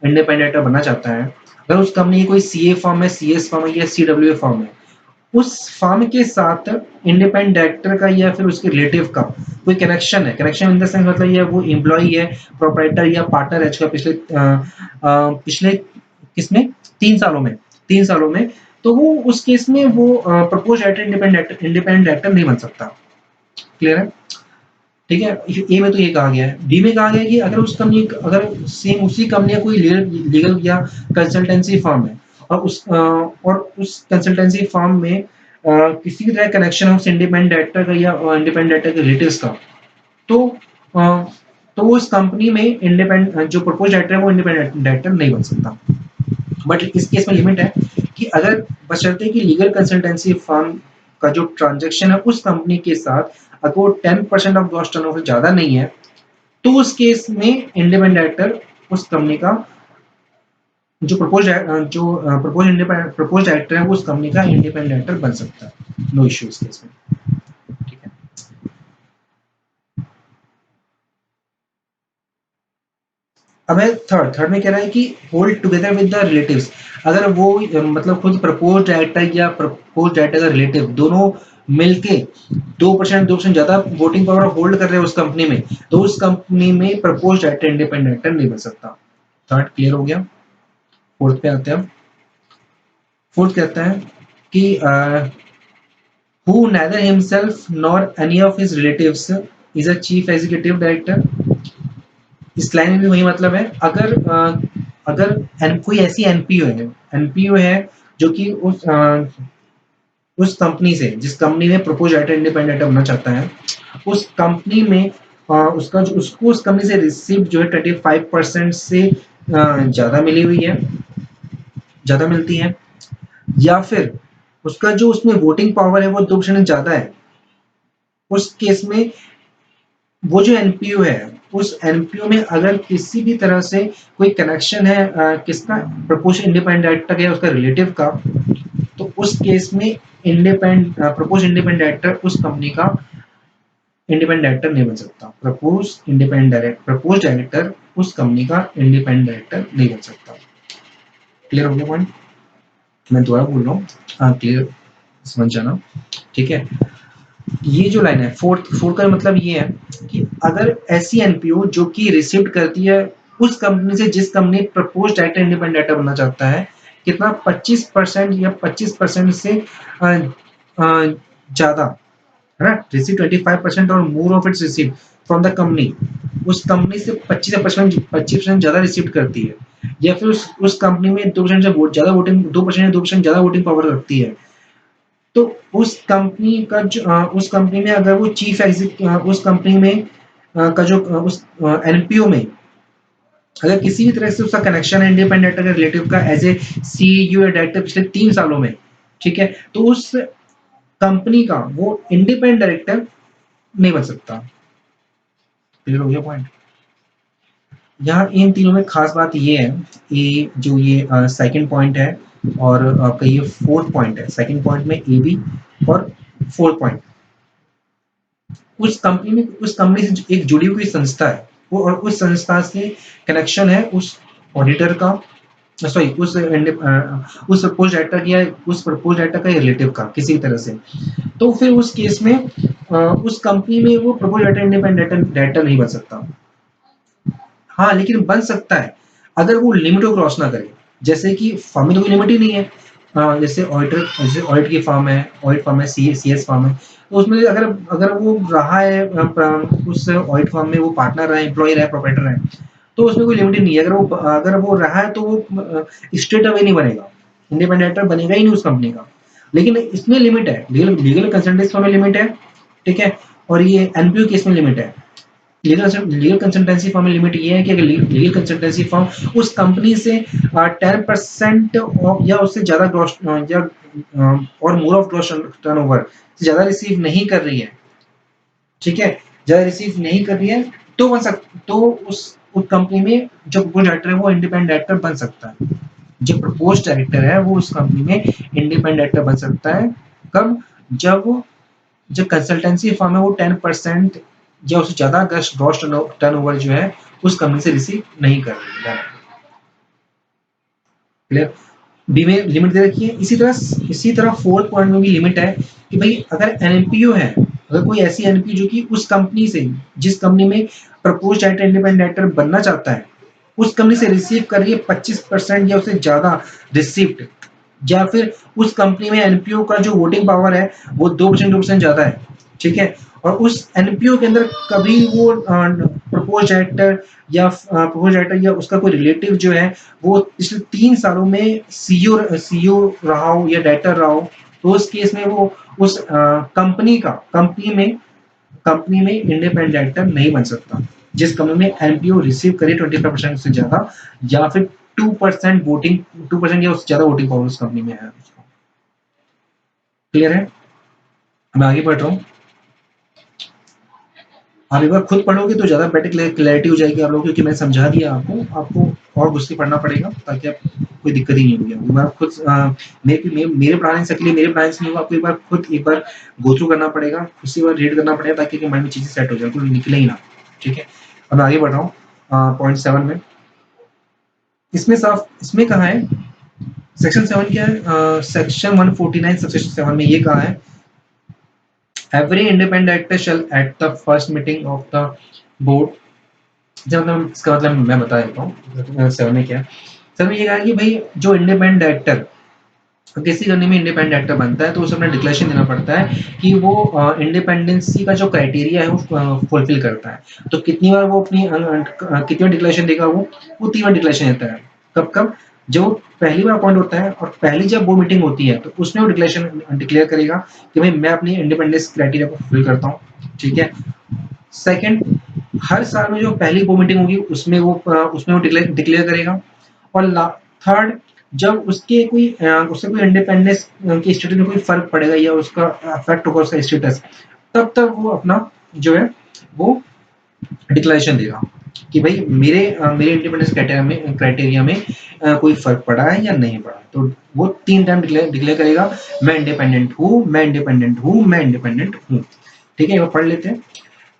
इंडिपेंडेंट डायरेक्टर बनना चाहता है, अगर उस कंपनी की कोई सीए फर्म है, सीएस फर्म है या सीडब्ल्यूए फर्म है, उस फर्म के साथ इंडिपेंडेंट डायरेक्टर का या फिर उसके रिलेटिव का कोई कनेक्शन है, कनेक्शन इन द सेंस मतलब ये वो एम्प्लॉई है, प्रोप्राइटर या पार्टनर है पिछले किसमें 3 सालों में, 3 सालों में, तो वो उस केस में वो प्रपोज डायरेक्टर इंडिपेंडेंट डायरेक्टर नहीं बन सकता। क्लियर है। ठीक है, ए में तो ये कहा गया है। बी में कहा गया है कि अगर उस कंपनी, अगर सेम उसी कंपनी का कोई लीगल या कंसल्टेंसी फर्म है और उस कंसल्टेंसी फर्म में किसी भी तरह कनेक्शन हो इंडिपेंडेंट डायरेक्टर का या इंडिपेंडेंट डायरेक्टर के रिलेटिव्स का, तो अ, तो उस कंपनी में इंडिपेंडेंट जो प्रपोज डायरेक्टर है वो इंडिपेंडेंट डायरेक्टर नहीं बन सकता। बट इस केस में लिमिट है कि अगर बशर्ते कि लीगल कंसल्टेंसी फर्म का जो ट्रांजैक्शन है उस कंपनी के साथ अगर वो 10% ऑफ ग्रॉस टर्नओवर से ज्यादा नहीं है, तो उस केस में इंडिपेंडेंट डायरेक्टर उस कंपनी का जो प्रपोज डायरेक्टर है वो उस कंपनी का इंडिपेंडेंट डायरेक्टर बन सकता है। नो इश्यू इस केस में। ठीक है, अब है थर्ड में कह रहा है कि hold together with the relatives. अगर वो मतलब खुद प्रपोज डायरेक्टर या प्रपोज डायरेक्टर का रिलेटिव दोनों मिलके 2% ज्यादा वोटिंग पावर होल्ड कर रहे हैं उस कंपनी में, तो उस कंपनी में प्रपोज डायरेक्टर इंडिपेंडेंट डायरेक्टर नहीं बन सकता। थर्ड क्लियर हो गया। फोर्थ पे आते हैं। फोर्थ कहता है कि who neither himself nor any of his relatives is a chief executive director। इस लाइन में भी वही मतलब है। अगर कोई ऐसी एनपीओ है जो कि उस कंपनी से, जिस कंपनी में प्रपोज डायरेक्टर इंडिपेंडेंट बनना चाहता है, उस कंपनी में उसका जो उसको उस कंपनी से रिसीव जो है 25% से ज्यादा मिली हुई है, ज्यादा मिलती है, या फिर उसका जो उसमें वोटिंग पावर है वो 2% ज्यादा है, उस केस में वो जो एनपीओ है उस एनपीओ में अगर किसी भी तरह से कोई कनेक्शन है किसका, प्रपोज इंडिपेंडेंट डायरेक्टर या उसका रिलेटिव का, तो उस केस में प्रपोज इंडिपेंडेंट डायरेक्टर उस कंपनी का इंडिपेंडेंट डायरेक्टर नहीं बन सकता। प्रपोज डायरेक्टर उस कंपनी का इंडिपेंडेंट डायरेक्टर नहीं बन सकता। क्लियर हो गया पॉइंट? मैं दोबारा बोल रहा हूँ, हाँ क्लियर समझ जाना। ठीक है, ये जो लाइन है फोर्थ का मतलब ये है कि अगर ऐसी एनपीओ जो कि रिसीव करती है उस कंपनी से जिस company propose director independent director बनना चाहता है, कितना 25% या 25% से ज्यादा, है ना, रिसीव 25% और more of it's receive from the company, उस कंपनी से 25% ज्यादा रिसीव करती है, या फिर उस कंपनी में 2% से ज्यादा वोटिंग 2% ज्यादा वोटिंग पावर रखती है, तो उस कंपनी का उस कंपनी में अगर वो उस कंपनी में का जो उस एनपीओ में अगर किसी भी तरह से उसका कनेक्शन है इंडिपेंडेंट अगर रिलेटिव का एज ए सीईओ या डायरेक्टर पिछले 3 सालों में, ठीक है, तो उस कंपनी का वो इंडिपेंडेंट डायरेक्टर नहीं बन सकता। क्लियर हो गया पॉइंट? यहाँ इन तीनों में खास बात ये है, ये जो ये सेकंड पॉइंट है और आपका ये फोर्थ पॉइंट है। सेकंड पॉइंट में ए बी और फोर्थ पॉइंट, उस कंपनी से एक जुड़ी हुई संस्था है वो, और उस संस्था से कनेक्शन है उस ऑडिटर का, सॉरी उस प्रपोज डायरेक्टर या उस प्रपोज डायरेक्टर का रिलेटिव का किसी तरह से, तो फिर उस केस में उस कंपनी में वो प्रपोज डायरेक्टर इंडिपेंडेंट डायरेक्टर नहीं बन सकता। हाँ, लेकिन बन सकता है अगर वो लिमिट को क्रॉस ना करे। जैसे कि फर्म में तो कोई लिमिट ही नहीं है। जैसे ऑडिट की फर्म है, ऑडिट फर्म है, सीएस फर्म है, तो उसमें अगर अगर वो रहा है उस ऑडिट फर्म में वो पार्टनर है, एम्प्लॉय है, प्रोपराइटर है, तो उसमें कोई लिमिट ही नहीं है। अगर वो रहा है तो वो स्ट्रेट अवे नहीं बनेगा, इंडिपेंडेंट बनेगा ही नहीं उस कंपनी का। लेकिन इसमें लिमिट है, लीगल कंसल्टेंसी में लिमिट है, ठीक है, और ये एनपीओ केस में लिमिट है। लीगल कंसल्टेंसी फर्म में लिमिट ये है कि अगर लीगल कंसल्टेंसी फर्म उस कंपनी से 10% या उससे ज्यादा ग्रॉस या और मोर ऑफ ग्रॉस टर्नओवर से ज्यादा रिसीव नहीं कर रही है, ठीक है, ज्यादा रिसीव नहीं कर रही है, तो उस कंपनी में जो प्रपोज डायरेक्टर है वो इंडिपेंडेंट डायरेक्टर बन सकता है। जो प्रपोज डायरेक्टर है वो उस कंपनी में इंडिपेंडेंट डायरेक्टर बन सकता है। कब? जब जो कंसल्टेंसी फर्म है वो 10% या उससे ज्यादा ग्रॉस टर्नओवर जो है उस कंपनी से रिसीव नहीं कर रही है। क्लियर? बी में लिमिट दे रखी है। इसी तरह फोर्थ पॉइंट में भी लिमिट है कि भाई अगर एनपीओ है, अगर कोई ऐसी एनपीओ जो कि उस कंपनी से, जिस कंपनी में प्रपोज डायरेक्टर इंडिपेंडेंट डायरेक्टर बनना चाहता है, उस कंपनी से रिसीव कर रही है 25% या उससे ज्यादा रिसीव्ड, या फिर उस कंपनी में एनपीओ का जो वोटिंग पावर है वो 2% ज्यादा है, ठीक है, और उस एनपीओ के अंदर कभी वो प्रपोज डायरेक्टर या उसका कोई रिलेटिव जो है वो पिछले 3 सालों में सीईओ रहा हो या डायरेक्टर रहा हो, तो उस केस में वो उस कंपनी में इंडिपेंडेंट डायरेक्टर नहीं बन सकता, जिस कंपनी में एनपीओ रिसीव करे 25% से ज्यादा, या फिर 2% वोटिंग 2% या उससे ज्यादा वोटिंग पावर उस कंपनी में है। क्लियर है? मैं आगे बढ़ रहा हूँ। आप एक बार खुद पढ़ोगे तो ज्यादा बेटर क्लैरिटी हो जाएगी आप लोगों को, क्योंकि मैं समझा दिया आपको और घुस के पढ़ना पड़ेगा ताकि आप कोई दिक्कत ही नहीं होगी। एक बार खुद मेरे पढ़ाने से मेरे पढ़ाने से नहीं होगा, आपको एक बार गो थ्रू करना पड़ेगा, उसी बार रीड करना पड़ेगा ताकि माइंड में चीजें सेट हो जाए, कोई निकले ही ना। ठीक है, अब मैं आगे बढ़ रहा हूँ .7 में। इसमें कहा है सेक्शन 7 क्या है, सेक्शन 149 सेक्शन 7 में ये कहा है, every independent director shall at the first meeting of the board, जब मतलब इसका मतलब मैं बता देता हूँ 7 में क्या है। 7 में ये कहा कि भाई जो इंडिपेंडेंट डायरेक्टर किसी कंपनी में इंडिपेंडेंट डायरेक्टर बनता है तो उसे अपना डिक्लेरेशन देना पड़ता है कि वो इंडिपेंडेंसी का जो क्राइटेरिया है वो फुलफिल करता है। तो कितनी बार वो कितनी बार डिक्लेरेशन देगा, वो 3 बार डिक्लेरेशन देता है। कब कब? जो पहली बार अपॉइंट होता है और पहली जब वो मीटिंग होती है तो उसमें वो डिक्लेरेशन डिक्लेयर करेगा कि भाई मैं अपनी इंडिपेंडेंस क्राइटेरिया को फुलफिल करता हूँ। ठीक है। सेकंड, हर साल में जो पहली वो मीटिंग होगी उसमें वो डिक्लेयर करेगा। और थर्ड, जब उससे कोई इंडिपेंडेंस की स्टेटस में कोई फर्क पड़ेगा या उसका अफेक्ट होगा उसका स्टेटस, तब तक वो अपना जो है वो डिक्लेरेशन देगा कि भाई मेरे इंडिपेंडेंस क्राइटेरिया में कोई फर्क पड़ा है या नहीं पड़ा। तो वो 3 टाइम डिक्लेयर करेगा, मैं इंडिपेंडेंट हूँ, मैं इंडिपेंडेंट हूँ, मैं इंडिपेंडेंट हूँ। ठीक है, वो पढ़ लेते हैं।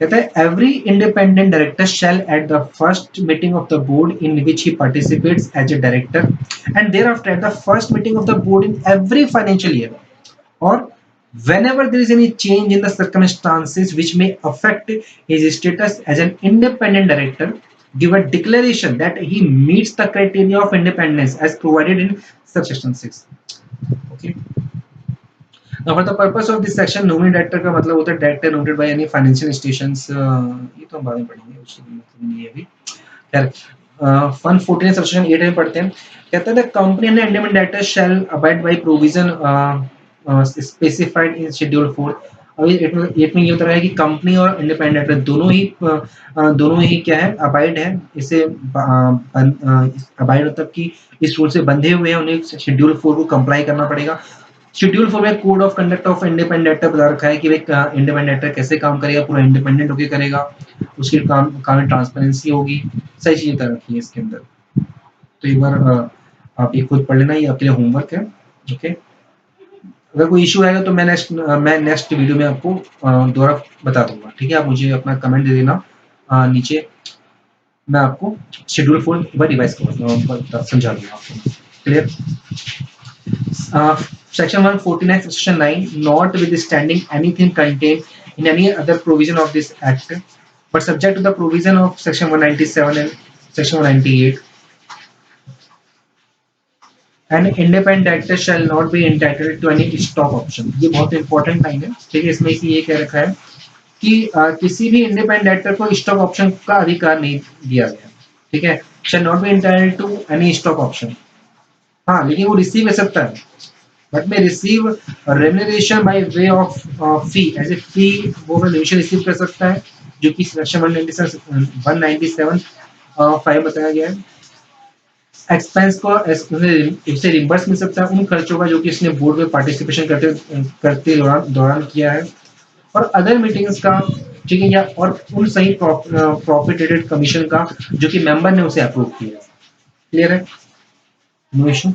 कहता है every independent director shall at the first meeting of the board in which he participates as a director and thereafter at the first meeting of the board in every financial year, और whenever there is any change in the circumstances which may affect his status as an independent director, give a declaration that he meets the criteria of independence as provided in subsection 6. Okay. Now, for the purpose of this section, nominee director का मतलब होता है director nominated by any financial institutions. ये तो हम बाद में पढ़ेंगे, उससे मतलब नहीं है अभी। खैर, 114 subsection 8 में पढ़ते हैं। कहता है the company and the independent director shall abide by provision specified in schedule 4. अभी 8 में ये होता है कि कंपनी और इंडिपेंडेंट डायरेक्टर दोनों ही क्या है, अबाइड है, इसे अबाइड मतलब कि इस रूल से बंधे हुए हैं, उन्हें शेड्यूल 4 को कंप्लाई करना पड़ेगा। शेड्यूल 4 में code of conduct of independent director बता रखा है कि भाई इंडिपेंडेंट डायरेक्टर कैसे काम करेगा, पूरा इंडिपेंडेंट होकर करेगा, उसके काम में ट्रांसपेरेंसी होगी, सही चीजें बता रखी है इसके अंदर। तो एक बार आप ये खुद पढ़ लेना, ये आपके लिए होमवर्क है। ओके, अगर कोई इशू आएगा तो मैं नेक्स्ट वीडियो में आपको दोबारा बता दूंगा। ठीक है, आप मुझे अपना कमेंट दे देना नीचे, मैं आपको शेड्यूल 4 एक बार रिवाइज करूंगा, समझा दूंगा आपको। Clear? Section 149 section 9, notwithstanding anything contained in any other provision of this act, but subject to the provision of section 197 and section 198, an independent director shall not be entitled to any stock option. ये बहुत important line है। ठीक है, इसमें ये कह रखा है कि किसी भी इंडिपेंडेंट डायरेक्टर को स्टॉक ऑप्शन का अधिकार नहीं दिया गया। ठीक है, shall not be entitled to any stock option. हाँ, लेकिन वो रिसीव कर सकता है, but may receive remuneration by way of fee, as a fee वो रेम्यूनरेशन रिसीव कर सकता है, जो कि सेक्शन 197 5 बताया गया है। एक्सपेंस को इससे रिम्बर्स मिल सकता है उन खर्चों का जो कि इसने बोर्ड में पार्टिसिपेशन करते दौरान किया है, और अदर मीटिंग्स का, ठीक है, या और उन सही प्रॉफिट रेटेड कमीशन का जो कि मेंबर ने उसे अप्रूव किया है। क्लियर है? No issue.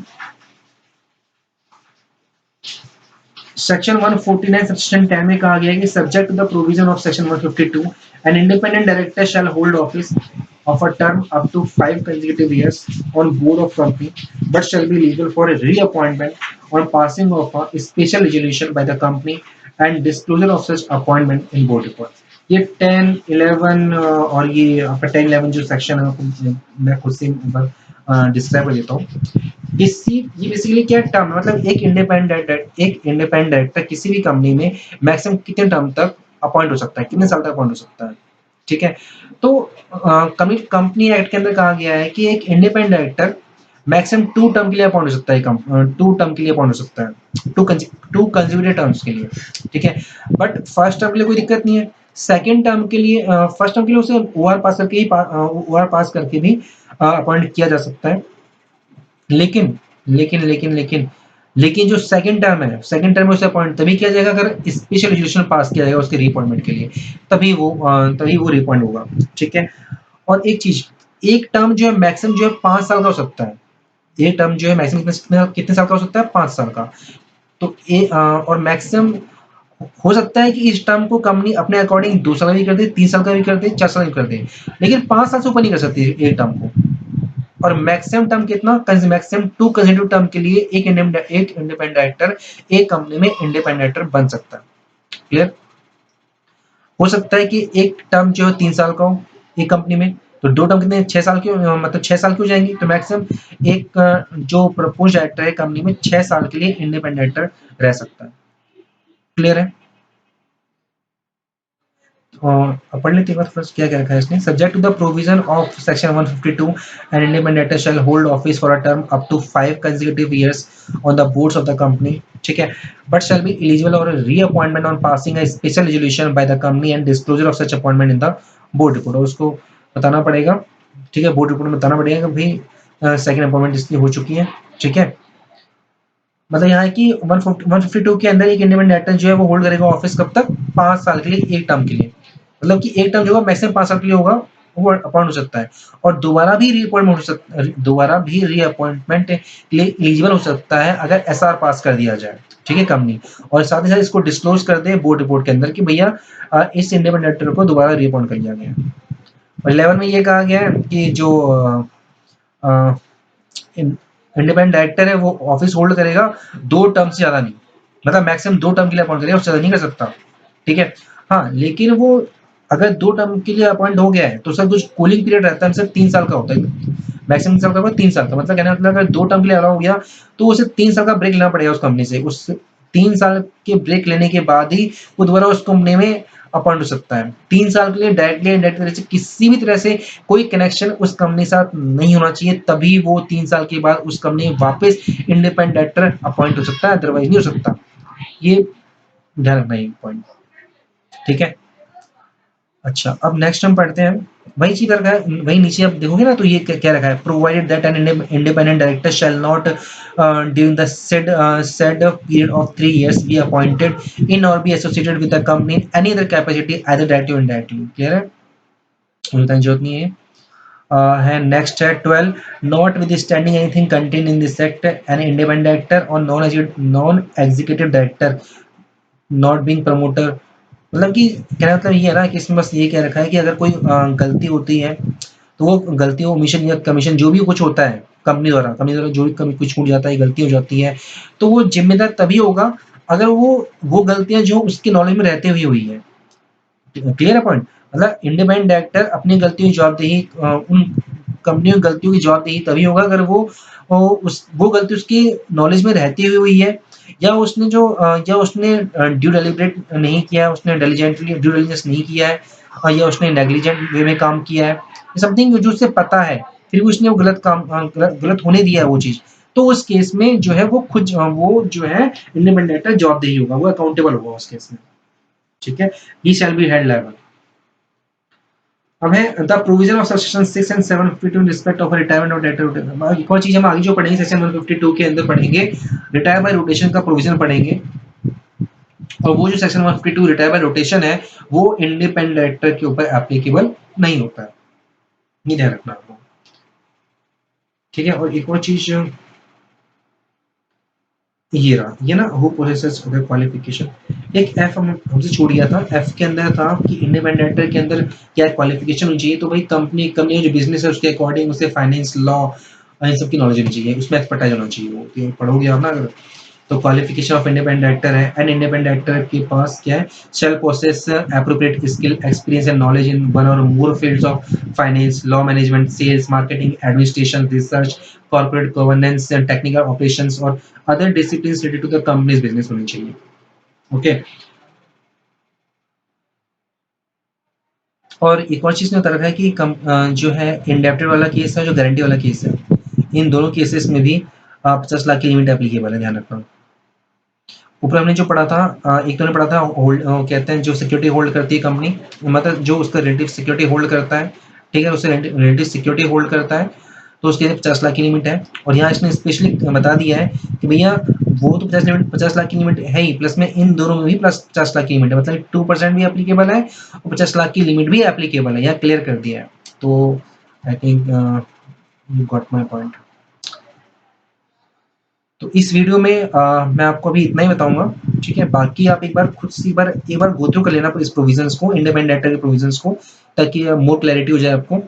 सेक्शन 149 सेक्शन 10 में कहा गया है कि subject to the provision of section 152 an independent director shall hold office of a term up to 5 consecutive years on board of company, but shall be legal for a reappointment on passing of a special resolution by the company and disclosure of such appointment in board report. ये 10, 11 और ये आपका 10, 11 जो section है मैं खुद से describe कर देता हूँ। ये बेसिकली क्या टर्म, मतलब एक इंडिपेंडेंट डायरेक्टर किसी भी कंपनी में मैक्सिमम कितने टर्म तक अपॉइंट हो सकता है, कितने साल तक अपॉइंट हो सकता है, ठीक है। तो कंपनी एक्ट के अंदर कहा गया है कि एक इंडिपेंडेंट डायरेक्टर मैक्सिमम 2 टर्म के लिए अपॉइंट हो सकता है, 2 टर्म के लिए अपॉइंट हो सकता है, 2 कंसेक्यूटिव टर्म्स के लिए, ठीक है। बट फर्स्ट टर्म के लिए कोई दिक्कत नहीं है। सेकंड टर्म के लिए फर्स्ट टर्म के लिए उसे ओआर पास करके ही ओआर पास करके भी अपॉइंट किया जा सकता है। लेकिन लेकिन लेकिन लेकिन लेकिन जो सेकंड टर्म है, सेकंड टर्म में उसे अपॉइंट तभी किया जाएगा अगर स्पेशल रेजोल्यूशन पास किया जाएगा उसके रीअपॉइंटमेंट के लिए, तभी वो रीअपॉइंट होगा, ठीक है। और एक चीज, एक टर्म जो है मैक्सिमम जो है 5 साल का हो सकता है। एक टर्म जो है मैक्सिमम कितने कितने साल का हो सकता है? 5 साल का। तो और मैक्सिमम हो सकता है कि इस टर्म को कंपनी अपने अकॉर्डिंग 2 साल का भी कर दे, 3 साल का भी कर दे, 4 साल का भी कर दे, लेकिन 5 साल से ऊपर नहीं कर सकती एक टर्म को। और मैक्सिमम टर्म कितना? मैक्सिमम 2 कंसेक्यूटिव टर्म के लिए एक इंडिपेंडेंट डायरेक्टर एक कंपनी में इंडिपेंडेंट डायरेक्टर बन सकता है। क्लियर? हो सकता है कि एक टर्म जो है 3 साल का हो एक कंपनी में, तो 2 टर्म कितने? 6 साल की मतलब 6 साल की हो जाएंगी। तो मैक्सिमम एक जो प्रपोज डायरेक्टर है कंपनी में 6 साल के लिए इंडिपेंडेंट डायरेक्टर रह सकता है। क्लियर है? और पढ़ लेते हैं एक बार फर्स्ट क्या क्या रखा है इसने। Subject to the provision of section 152 an independent director shall hold office for a term up to 5 consecutive years on the boards of the company, ठीक है, but shall be eligible for reappointment on passing a special resolution by the company and disclosure of such appointment in the board report. और उसको बताना पड़ेगा, ठीक है, board report में बताना पड़ेगा कि भाई सेकंड अपॉइंटमेंट इसकी हो चुकी है, ठीक है। मतलब यहाँ है कि 152 के अंदर एक इंडिपेंडेंट डायरेक्टर जो है वो होल्ड करेगा ऑफिस कब तक? 5 साल के लिए, एक टर्म के लिए। मतलब कि एक टर्म जो होगा मैक्सिमम 5 साल के लिए होगा, वो अपॉइंट हो सकता है। और दोबारा भी रीअपॉइंटमेंट के लिए एलिजिबल हो सकता है अगर एसआर पास कर दिया जाए, ठीक है, कंपनी। और साथ ही साथ इसको डिस्क्लोज कर दे बोर्ड रिपोर्ट के अंदर कि भैया इस इंडिपेंडेंट डायरेक्टर को दोबारा रीअपॉइंट कर दिया गया है। और 11 में ये कहा गया है कि जो इंडिपेंडेंट डायरेक्टर है वो ऑफिस होल्ड करेगा 2 टर्म से ज्यादा नहीं, मतलब मैक्सिमम 2 टर्म के लिए अपॉइंट करेगा, उससे ज्यादा नहीं कर सकता, ठीक है। हाँ, लेकिन वो अगर 2 टर्म के लिए अपॉइंट हो गया है तो सर कुछ कूलिंग पीरियड रहता है, सिर्फ 3 साल का होता है, मैक्सिमम साल का होगा 3 साल का। मतलब कहने का मतलब अगर 2 टर्म के लिए अलाउ हो गया तो उसे 3 साल का ब्रेक लेना पड़ेगा उस कंपनी से। उस 3 साल के ब्रेक लेने के बाद ही वो दोबारा उस कंपनी में अपॉइंट हो सकता है। 3 साल के लिए डायरेक्टली इनडायरेक्ट तरह से किसी भी तरह से कोई कनेक्शन उस कंपनी के साथ नहीं होना चाहिए, तभी वो 3 साल के बाद उस कंपनी में वापस इंडिपेंडेंट डायरेक्टर अपॉइंट हो सकता है, अदरवाइज नहीं हो सकता। ये ध्यान रखना है पॉइंट, ठीक है। अच्छा, अब नेक्स्ट हम पढ़ते हैं। वही चीज रखा है, वही नीचे आप देखोगे ना तो ये क्या क्या रखा है? Provided that N independent director shall not during the said period of 3 years be appointed in or be associated with the company in any other capacity either directly or indirectly। Clear है? बताने जरूरत नहीं है। है next है 12, notwithstanding anything contain in this sect an independent director or non executive director not being promoter. मतलब कि कहना मतलब ये है ना कि इसमें बस ये कह रखा है कि अगर कोई गलती होती है तो वो गलती ओमिशन या कमीशन जो भी कुछ होता है कंपनी द्वारा जो भी कभी कुछ छूट जाता है, गलती हो जाती है, तो वो जिम्मेदार तभी होगा अगर वो गलतियां जो उसके नॉलेज में रहते हुए हुई है। क्लियर है पॉइंट? मतलब इंडिपेंडेंट डायरेक्टर अपनी गलतियों की जवाबदेही उन कंपनियों की गलतियों की जवाबदेही तभी होगा अगर वो गलती उसकी नॉलेज में रहती हुई हुई है, या उसने ड्यू डेलिब्रेट नहीं किया, उसने डिलिजेंटली ड्यू डिलिजेंस नहीं किया है, या उसने नेग्लिजेंट वे में काम किया है, समथिंग जो उसे पता है फिर भी उसने वो गलत होने दिया है वो चीज। तो उस केस में जो है वो जो है इंडिपेंडेंट डायरेक्टर जवाबदेही होगा, वो अकाउंटेबल होगा उस केस में, ठीक है। ही शैल बी हेल्ड लायबल। अब है the provision of section 6 and 752 in respect of retirement of director. एक और चीज हम आगे जो पढ़ेंगे सेक्शन 152 के अंदर पढ़ेंगे, रिटायर बाय रोटेशन का प्रोविजन पढ़ेंगे। और वो जो सेक्शन 152 रिटायर बाय रोटेशन है वो इंडिपेंडेंट डायरेक्टर के ऊपर एप्लीकेबल नहीं होता है, ये ध्यान रखना आपको, ठीक है। और एक और चीज ये रहा, ये ना हु पोजेसेस द क्वालिफिकेशन। एक एफ हमसे छूट गया था, एफ के अंदर था कि इंडिपेंडेंट डायरेक्टर के अंदर क्या क्वालिफिकेशन होनी चाहिए। तो भाई कंपनी जो बिजनेस है उसके अकॉर्डिंग उसे फाइनेंस लॉ इन सब की नॉलेज होनी चाहिए, उसमें एक्सपर्टाइज होना चाहिए। वो तो पढ़ोगे आप ना अगर, तो क्वालिफिकेशन ऑफ इंडिपेंडेंट डायरेक्टर है, एन इंडिपेंडेंट डायरेक्टर के पास क्या है? Shall possess appropriate skill experience and knowledge in one or more fields of finance law management sales marketing administration research corporate governance technical operations or other discipline related to the company's business होनी चाहिए। Okay, और एक और चीज़ ने बता रखा है कि जो है इंडेप्टेड वाला केस है, जो गारंटी वाला केस है, इन दोनों केसेस में भी 50 लाख की लिमिट एप्लीकेबल है, ध्यान रखना। ऊपर हमने जो पढ़ा था, एक तो हमने पढ़ा था होल्ड, कहते हैं जो सिक्योरिटी होल्ड करती है कंपनी, मतलब जो उसका रिलेटिव सिक्योरिटी होल्ड करता है, ठीक है, उसे रिलेटिव सिक्योरिटी होल्ड करता है, तो उसके लिए 50 लाख की लिमिट है। और यहाँ इसने स्पेशली बता दिया है कि भैया वो तो 50 लाख की लिमिट है ही, प्लस में इन दोनों में भी प्लस 50 लाख की लिमिट है, मतलब 2% भी एप्लीकेबल है और 50 लाख की लिमिट भी एप्लीकेबल है, यहाँ क्लियर कर दिया है। तो I think you got my point. तो इस वीडियो में मैं आपको अभी इतना ही बताऊंगा, ठीक है। बाकी आप एक बार खुद से एक बार गो थ्रू कर लेना इस प्रोविजंस को, इंडिपेंडेंट डायरेक्टर के प्रोविजंस को, ताकि मोर क्लैरिटी हो जाए आपको।